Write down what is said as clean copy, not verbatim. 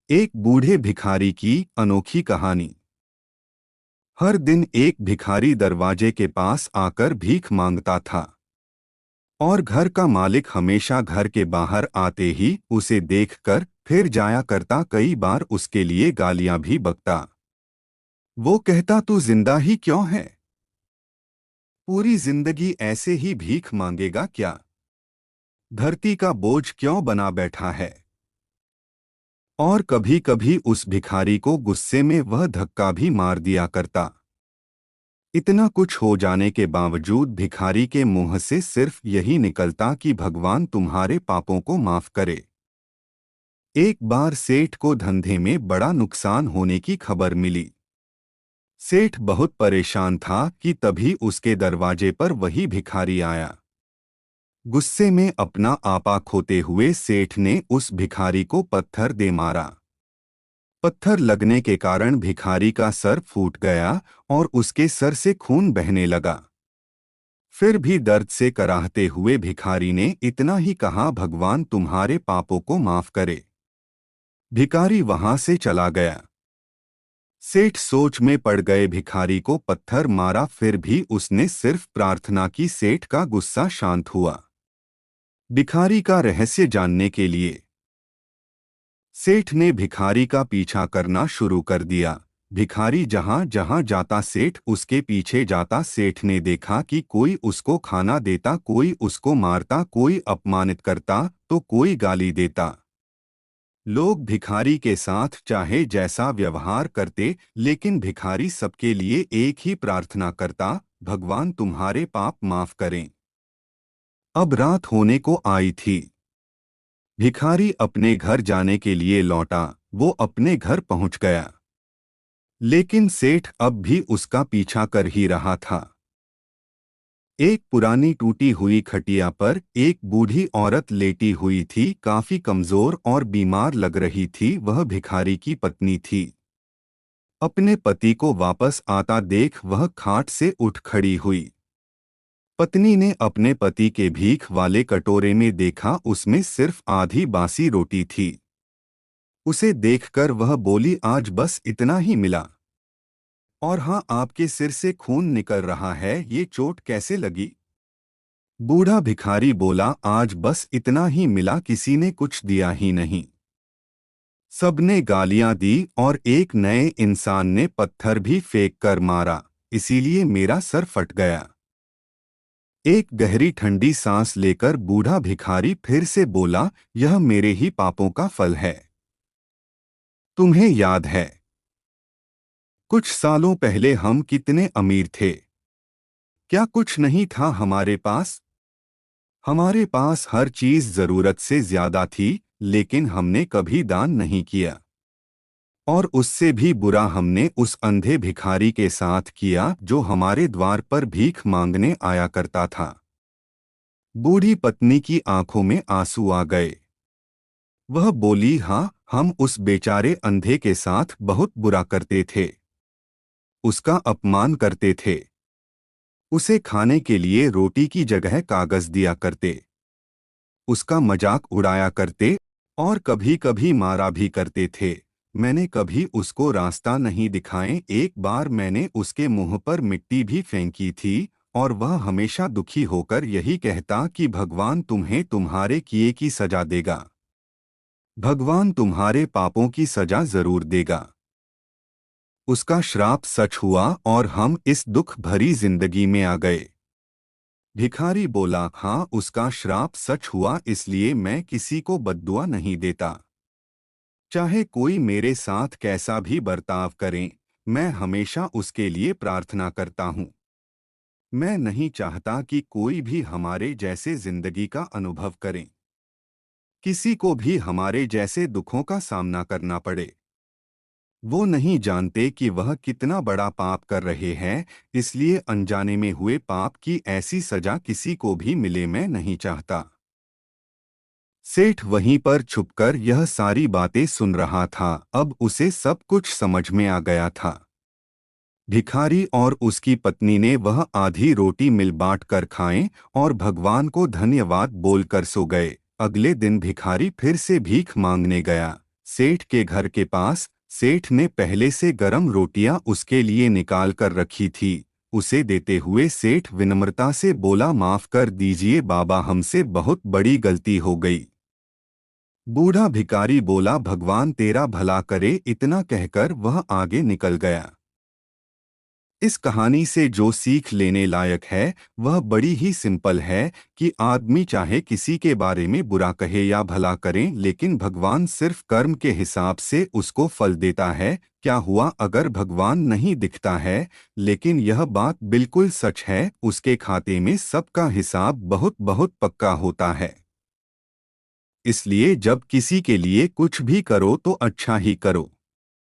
एक बूढ़े भिखारी की अनोखी कहानी। हर दिन एक भिखारी दरवाजे के पास आकर भीख मांगता था और घर का मालिक हमेशा घर के बाहर आते ही उसे देखकर फिर जाया करता। कई बार उसके लिए गालियां भी बकता। वो कहता, तू जिंदा ही क्यों है? पूरी जिंदगी ऐसे ही भीख मांगेगा क्या? धरती का बोझ क्यों बना बैठा है? और कभी कभी उस भिखारी को गुस्से में वह धक्का भी मार दिया करता। इतना कुछ हो जाने के बावजूद भिखारी के मुंह से सिर्फ यही निकलता कि भगवान तुम्हारे पापों को माफ करे। एक बार सेठ को धंधे में बड़ा नुकसान होने की खबर मिली। सेठ बहुत परेशान था कि तभी उसके दरवाजे पर वही भिखारी आया। गुस्से में अपना आपा खोते हुए सेठ ने उस भिखारी को पत्थर दे मारा। पत्थर लगने के कारण भिखारी का सर फूट गया और उसके सर से खून बहने लगा। फिर भी दर्द से कराहते हुए भिखारी ने इतना ही कहा, भगवान तुम्हारे पापों को माफ करे। भिखारी वहां से चला गया। सेठ सोच में पड़ गए। भिखारी को पत्थर मारा फिर भी उसने सिर्फ प्रार्थना की। सेठ का गुस्सा शांत हुआ। भिखारी का रहस्य जानने के लिए सेठ ने भिखारी का पीछा करना शुरू कर दिया। भिखारी जहां जहां जाता सेठ उसके पीछे जाता। सेठ ने देखा कि कोई उसको खाना देता, कोई उसको मारता, कोई अपमानित करता तो कोई गाली देता। लोग भिखारी के साथ चाहे जैसा व्यवहार करते, लेकिन भिखारी सबके लिए एक ही प्रार्थना करता, भगवान तुम्हारे पाप माफ करें। अब रात होने को आई थी। भिखारी अपने घर जाने के लिए लौटा। वो अपने घर पहुंच गया, लेकिन सेठ अब भी उसका पीछा कर ही रहा था। एक पुरानी टूटी हुई खटिया पर एक बूढ़ी औरत लेटी हुई थी। काफी कमजोर और बीमार लग रही थी। वह भिखारी की पत्नी थी। अपने पति को वापस आता देख वह खाट से उठ खड़ी हुई। पत्नी ने अपने पति के भीख वाले कटोरे में देखा, उसमें सिर्फ आधी बासी रोटी थी। उसे देखकर वह बोली, आज बस इतना ही मिला? और हाँ, आपके सिर से खून निकल रहा है, ये चोट कैसे लगी? बूढ़ा भिखारी बोला, आज बस इतना ही मिला, किसी ने कुछ दिया ही नहीं। सबने गालियां दी और एक नए इंसान ने पत्थर भी फेंक कर मारा, इसीलिए मेरा सर फट गया। एक गहरी ठंडी सांस लेकर बूढ़ा भिखारी फिर से बोला, यह मेरे ही पापों का फल है। तुम्हें याद है कुछ सालों पहले हम कितने अमीर थे? क्या कुछ नहीं था हमारे पास? हमारे पास हर चीज जरूरत से ज्यादा थी, लेकिन हमने कभी दान नहीं किया। और उससे भी बुरा हमने उस अंधे भिखारी के साथ किया जो हमारे द्वार पर भीख मांगने आया करता था। बूढ़ी पत्नी की आंखों में आंसू आ गए। वह बोली, हाँ, हम उस बेचारे अंधे के साथ बहुत बुरा करते थे। उसका अपमान करते थे। उसे खाने के लिए रोटी की जगह कागज दिया करते। उसका मजाक उड़ाया करते और कभी कभी मारा भी करते थे। मैंने कभी उसको रास्ता नहीं दिखाए। एक बार मैंने उसके मुंह पर मिट्टी भी फेंकी थी और वह हमेशा दुखी होकर यही कहता कि भगवान तुम्हें तुम्हारे किए की सजा देगा। भगवान तुम्हारे पापों की सजा जरूर देगा। उसका श्राप सच हुआ और हम इस दुख भरी जिंदगी में आ गए। भिखारी बोला, हाँ, उसका श्राप सच हुआ, इसलिए मैं किसी को बद्दुआ नहीं देता। चाहे कोई मेरे साथ कैसा भी बर्ताव करे, मैं हमेशा उसके लिए प्रार्थना करता हूँ। मैं नहीं चाहता कि कोई भी हमारे जैसे जिंदगी का अनुभव करे, किसी को भी हमारे जैसे दुखों का सामना करना पड़े। वो नहीं जानते कि वह कितना बड़ा पाप कर रहे हैं, इसलिए अनजाने में हुए पाप की ऐसी सजा किसी को भी मिले, मैं नहीं चाहता। सेठ वहीं पर छुपकर यह सारी बातें सुन रहा था। अब उसे सब कुछ समझ में आ गया था। भिखारी और उसकी पत्नी ने वह आधी रोटी मिल बांट कर खाएं और भगवान को धन्यवाद बोलकर सो गए। अगले दिन भिखारी फिर से भीख मांगने गया। सेठ के घर के पास। सेठ ने पहले से गरम रोटियां उसके लिए निकाल कर रखी थी। उसे देते हुए सेठ विनम्रता से बोला, माफ कर दीजिए बाबा, हमसे बहुत बड़ी गलती हो गई। बूढ़ा भिखारी बोला, भगवान तेरा भला करे। इतना कहकर वह आगे निकल गया। इस कहानी से जो सीख लेने लायक है वह बड़ी ही सिंपल है कि आदमी चाहे किसी के बारे में बुरा कहे या भला करें, लेकिन भगवान सिर्फ कर्म के हिसाब से उसको फल देता है। क्या हुआ अगर भगवान नहीं दिखता है, लेकिन यह बात बिल्कुल सच है, उसके खाते में सबका हिसाब बहुत बहुत पक्का होता है। इसलिए जब किसी के लिए कुछ भी करो तो अच्छा ही करो।